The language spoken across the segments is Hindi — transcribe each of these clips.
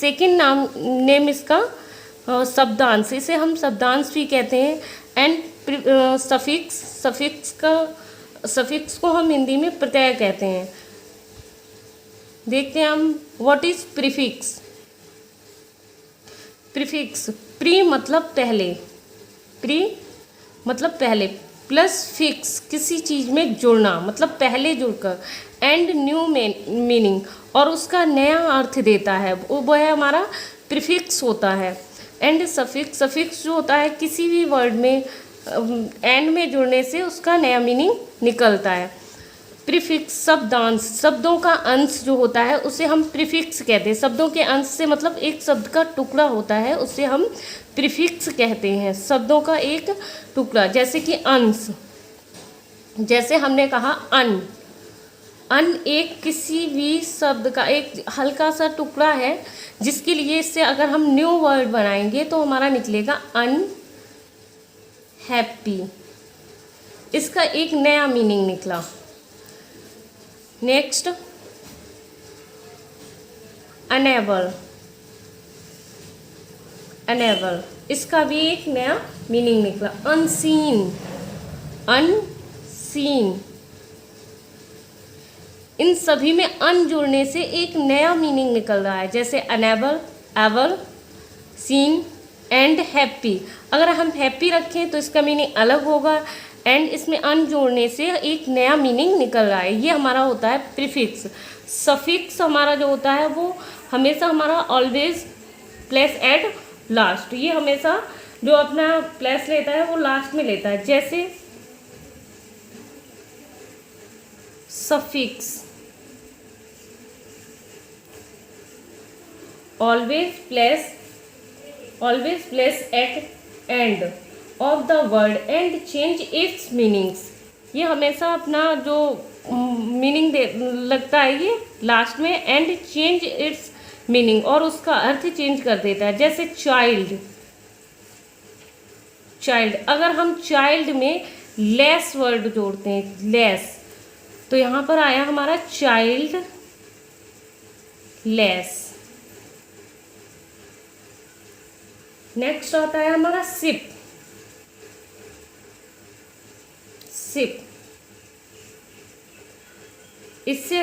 सेकंड नाम नेम इसका शब्दांश, इसे हम शब्दांश भी कहते हैं। एंड सफिक्स को हम हिंदी में प्रत्यय कहते हैं। देखते हैं हम what is prefix. Prefix, pre मतलब पहले, प्री मतलब पहले, प्लस फिक्स किसी चीज़ में जुड़ना मतलब पहले जुड़कर, एंड न्यू मीनिंग और उसका नया अर्थ देता है, वो है हमारा प्रीफिक्स होता है। एंड सफिक्स जो होता है किसी भी वर्ड में एंड में जुड़ने से उसका नया मीनिंग निकलता है। प्रीफिक्स शब्दांश, शब्दों का अंश जो होता है उसे हम प्रीफिक्स कहते हैं। शब्दों के अंश से मतलब एक शब्द का टुकड़ा होता है उसे हम प्रीफिक्स कहते हैं। शब्दों का एक टुकड़ा, जैसे कि अंश, जैसे हमने कहा अन, अन एक किसी भी शब्द का एक हल्का सा टुकड़ा है जिसके लिए इससे अगर हम न्यू वर्ड बनाएंगे तो हमारा निकलेगा अन हैप्पी, इसका एक नया मीनिंग निकला। नेक्स्ट अनेबल, अनेबल इसका भी एक नया मीनिंग निकला। अनसीन, अनसीन, इन सभी में अन जुड़ने से एक नया मीनिंग निकल रहा है, जैसे unable, able, seen and happy. अगर हम हैप्पी रखें तो इसका मीनिंग अलग होगा, एंड इसमें अन जोड़ने से एक नया मीनिंग निकल रहा है। ये हमारा होता है प्रीफिक्स। सफिक्स हमारा जो होता है वो हमेशा हमारा ऑलवेज प्लेस एट लास्ट, ये हमेशा जो अपना प्लेस लेता है वो लास्ट में लेता है, जैसे suffix always place at end of the word and change its meanings। ये हमेशा अपना जो मीनिंग लगता है ये लास्ट में, एंड चेंज इट्स मीनिंग और उसका अर्थ चेंज कर देता है, जैसे चाइल्ड, चाइल्ड अगर हम चाइल्ड में लेस वर्ड जोड़ते हैं, लेस, तो यहाँ पर आया हमारा चाइल्ड लेस। नेक्स्ट आता है हमारा शिप, शिप, इससे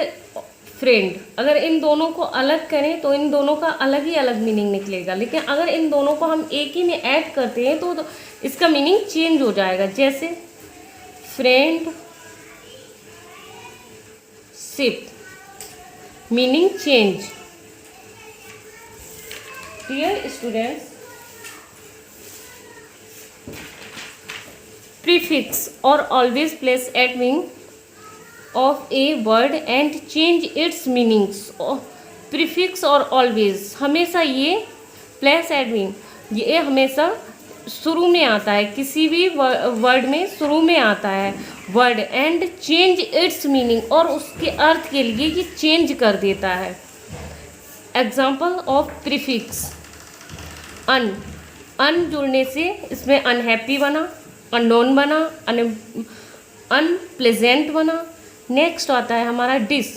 फ्रेंड। अगर इन दोनों को अलग करें तो इन दोनों का अलग ही अलग मीनिंग निकलेगा, लेकिन अगर इन दोनों को हम एक ही में ऐड करते हैं तो इसका मीनिंग चेंज हो जाएगा, जैसे friendship, meaning change. Dear students, prefix or always place at wing of a word and change its meanings। prefix और always हमेशा ये place at wing, ये हमेशा शुरू में आता है, किसी भी वर्ड में शुरू में आता है word, and change its meaning और उसके अर्थ के लिए ये चेंज कर देता है। एग्जाम्पल ऑफ प्रीफिक्स, अन, अन जुड़ने से इसमें अनहैप्पी बना, अननोन बना, अनप्लेजेंट बना। नेक्स्ट आता है हमारा डिस,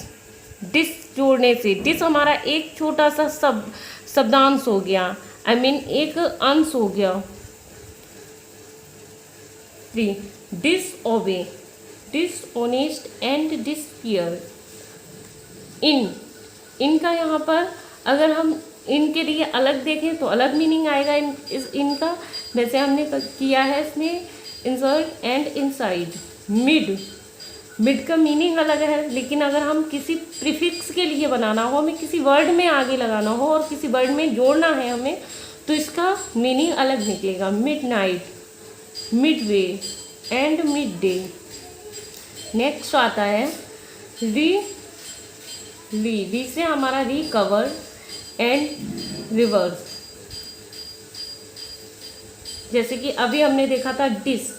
डिस जोड़ने से, डिस हमारा एक छोटा सा शब्दांश हो गया, आई मीन एक अंश हो गया। Disobey, dishonest and disfear. इनका यहाँ पर अगर हम इनके लिए अलग देखें तो अलग मीनिंग आएगा इनका, वैसे हमने किया है इसमें insert and inside. Mid, mid का मीनिंग अलग है, लेकिन अगर हम किसी प्रीफिक्स के लिए बनाना हो, हमें किसी वर्ड में आगे लगाना हो और किसी वर्ड में जोड़ना है हमें, तो इसका मीनिंग अलग निकलेगा। Mid night, Midway and mid day. Next आता है री से हमारा रिकवर एंड रिवर्स, जैसे कि अभी हमने देखा था डिस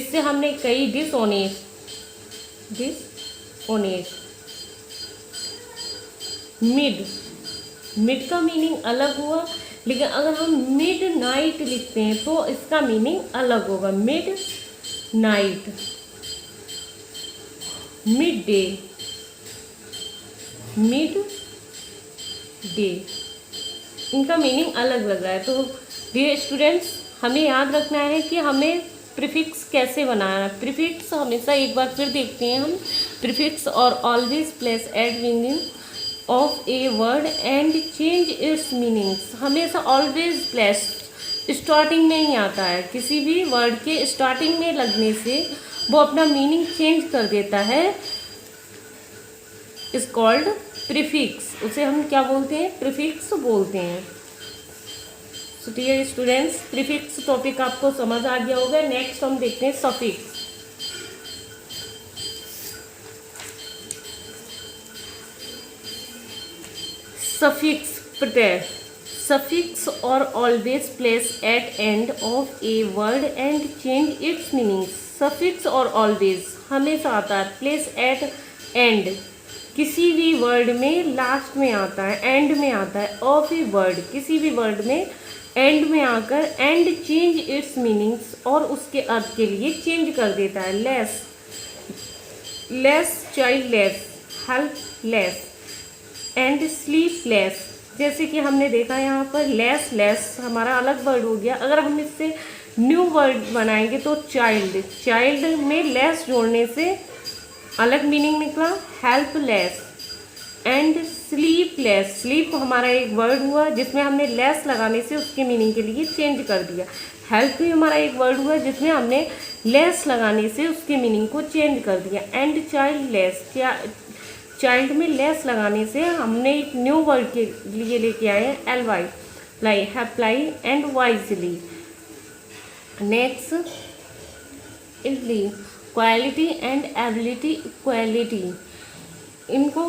से हमने कई डिसऑनेस्ट, मिड का मीनिंग अलग हुआ, लेकिन अगर हम मिड नाइट लिखते हैं तो इसका मीनिंग अलग होगा। Mid night, mid day, mid day, इनका मीनिंग अलग लग रहा है। तो डियर स्टूडेंट्स, हमें याद रखना है कि हमें प्रीफिक्स कैसे बनाना है। प्रीफिक्स हमेशा, एक बार फिर देखते हैं हम, प्रीफिक्स और always place eight meaning of a word and change it's meanings. हमेशा ऑलवेज प्लेस स्टार्टिंग में ही आता है, किसी भी वर्ड के स्टार्टिंग में लगने से वो अपना मीनिंग चेंज कर देता है, इज कॉल्ड प्रीफिक्स। उसे हम क्या बोलते हैं? प्रीफिक्स बोलते हैं। So dear students, prefix topic आपको समझ आ गया होगा। नेक्स्ट हम देखते हैं सफिक्स। सफिक्स प्रत्यय, suffix are always place at end of a word and change its meaning. Suffix are always हमेशा आता है प्लेस एट एंड, किसी भी वर्ड में लास्ट में आता है, एंड में आता है। ऑफ ए वर्ड, किसी भी वर्ड में एंड में आकर एंड चेंज इट्स मीनिंग्स, और उसके अर्थ के लिए चेंज कर देता है। Less, less child less, help less and sleep less. जैसे कि हमने देखा यहाँ पर लेस, लेस हमारा अलग वर्ड हो गया। अगर हम इससे न्यू वर्ड बनाएंगे तो चाइल्ड, चाइल्ड में लेस जोड़ने से अलग मीनिंग निकला, हेल्पलेस एंड स्लीपलेस। स्लीप हमारा एक वर्ड हुआ जिसमें हमने लेस लगाने से उसके मीनिंग के लिए चेंज कर दिया। हेल्प भी हमारा एक वर्ड हुआ जिसमें हमने लेस लगाने से उसके मीनिंग को चेंज कर दिया। एंड चाइल्डलेस, चाइल्ड में लेस लगाने से हमने एक न्यू वर्ड के लिए लेके आए हैं, L Y, ly, happily and wisely. Next easily, quality and ability, equality, इनको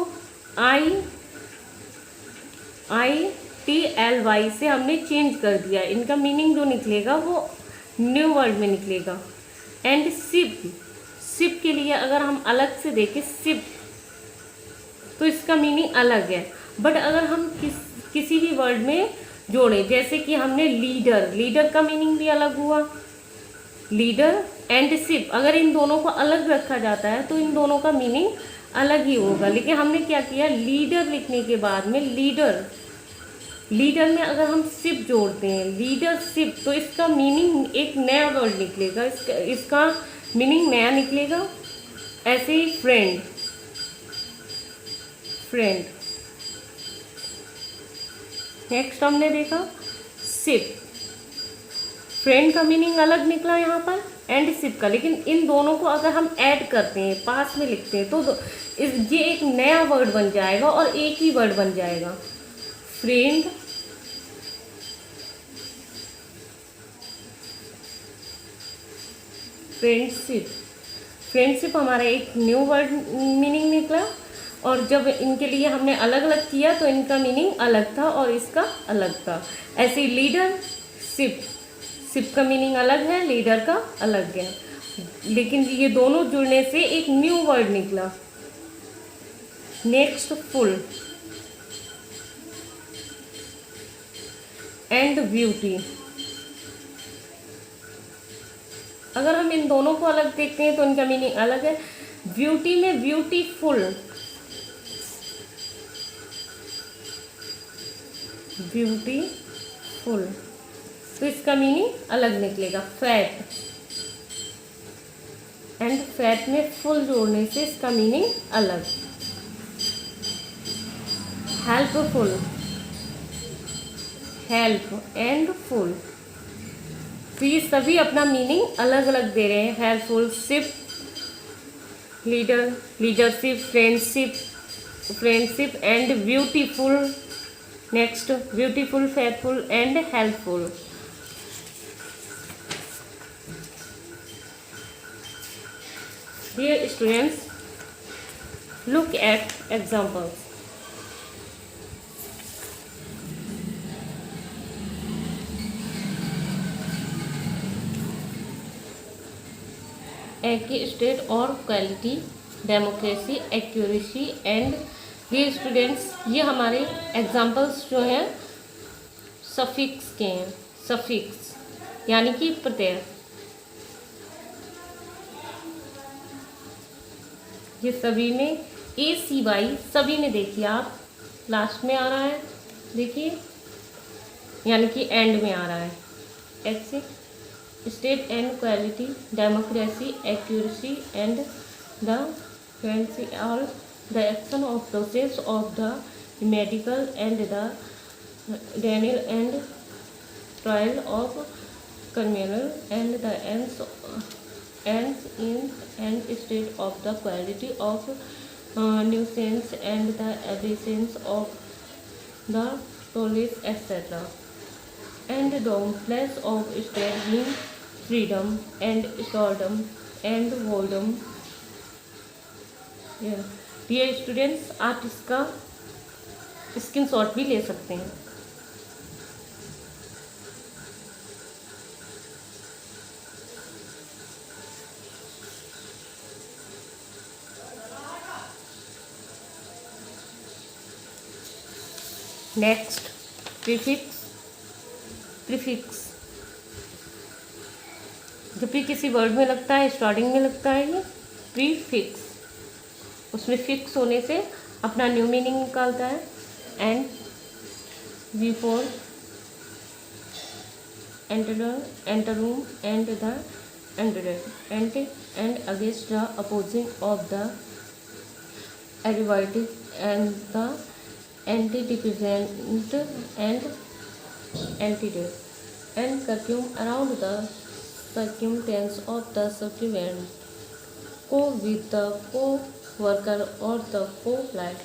ITLY से हमने चेंज कर दिया। इनका मीनिंग जो निकलेगा वो न्यू वर्ड में निकलेगा। एंड सिप, सिप के लिए अगर हम अलग से देखें सिप, तो इसका मीनिंग अलग है। बट अगर हम किसी भी वर्ड में जोड़ें, जैसे कि हमने लीडर, लीडर का मीनिंग भी अलग हुआ। लीडर एंड शिप, अगर इन दोनों को अलग रखा जाता है तो इन दोनों का मीनिंग अलग ही होगा। लेकिन हमने क्या किया, लीडर लिखने के बाद में लीडर, लीडर में अगर हम शिप जोड़ते हैं, लीडरशिप, तो इसका मीनिंग एक नया वर्ड निकलेगा, इसका मीनिंग नया निकलेगा। ऐसे ही फ्रेंड, फ्रेंड। नेक्स्ट हमने देखा शिप, फ्रेंड का मीनिंग अलग निकला यहाँ पर एंड शिप का। लेकिन इन दोनों को अगर हम ऐड करते हैं, पास में लिखते हैं, तो ये एक नया वर्ड बन जाएगा और एक ही वर्ड बन जाएगा, फ्रेंड, फ्रेंडशिप। फ्रेंडशिप हमारा एक न्यू वर्ड मीनिंग निकला, और जब इनके लिए हमने अलग अलग किया तो इनका मीनिंग अलग था और इसका अलग था। ऐसे लीडरशिप, शिप का मीनिंग अलग है, लीडर का अलग है, लेकिन ये दोनों जुड़ने से एक न्यू वर्ड निकला। नेक्स्ट फुल एंड ब्यूटी, अगर हम इन दोनों को अलग देखते हैं तो इनका मीनिंग अलग है। ब्यूटी में ब्यूटीफुल, ब्यूटीफुल, तो इसका मीनिंग अलग निकलेगा। फैट एंड फैट में फुल जोड़ने से इसका मीनिंग अलग। हेल्पफुल, हेल्प एंड फुल, तो ये सभी अपना मीनिंग अलग अलग दे रहे हैं। Helpful, ship, leader, leadership, friendship, friendship and beautiful. Next beautiful, faithful and helpful. Dear students, look at examples. की स्टेट और क्वालिटी, डेमोक्रेसी, एक्यूरेसी एंड। ये स्टूडेंट्स, ये हमारे एग्जाम्पल्स जो हैं सफिक्स के हैं। सफिक्स यानी कि प्रत्यय, ये सभी में ACY सभी में देखिए आप लास्ट में आ रहा है, देखिए यानी कि एंड में आ रहा है। X state and quality, democracy, accuracy and the fluency, all the action of process of the medical and the Daniel and trial of criminal and the ends in and state of the quality of nuisance and the absence of the police etc. and the place of state being freedom and stordom and boredom. Dear students, आप इसका स्क्रीनशॉट भी ले सकते हैं। Next prefix. प्रीफिक्स जब भी किसी वर्ड में लगता है, स्टार्टिंग में लगता है ये प्रीफिक्स, उसमें फिक्स होने से अपना न्यू मीनिंग निकालता है। And before anteroom and the antedate and against the opposing of the additive and the antidepressant and antidote and curriculum around the circumstance of the subject, co with the co-worker or the co-flight,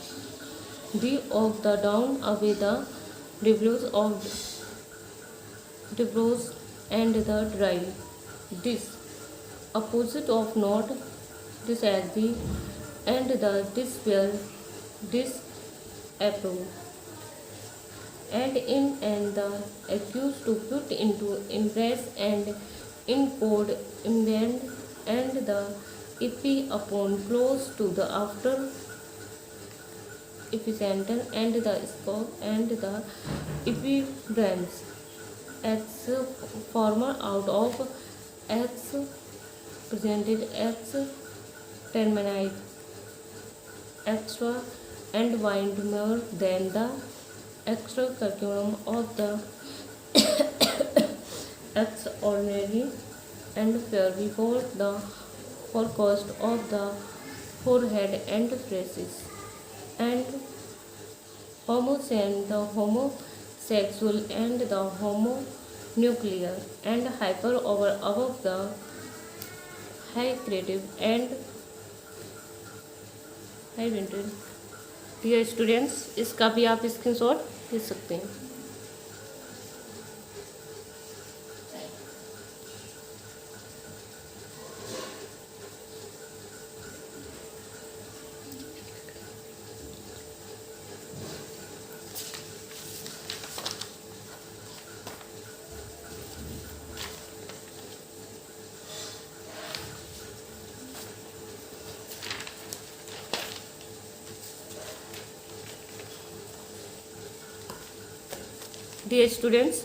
D of the down away the debros and the drive, this opposite of not, this as the and the despair, this approve and in and the accused to put into impress and encode invent and the epi upon close to the after epicenter and the scope and the epigrams x former out of x presented x terminate extra and wind more than the extra curriculum of the extraordinary and fair before the forecast of the forehead and phrases and the homosexual and the homonuclear and hyper over above the high creative and high rented। Dear students, इसका भी आप स्क्रीनशॉट ले सकते हैं। Dear students,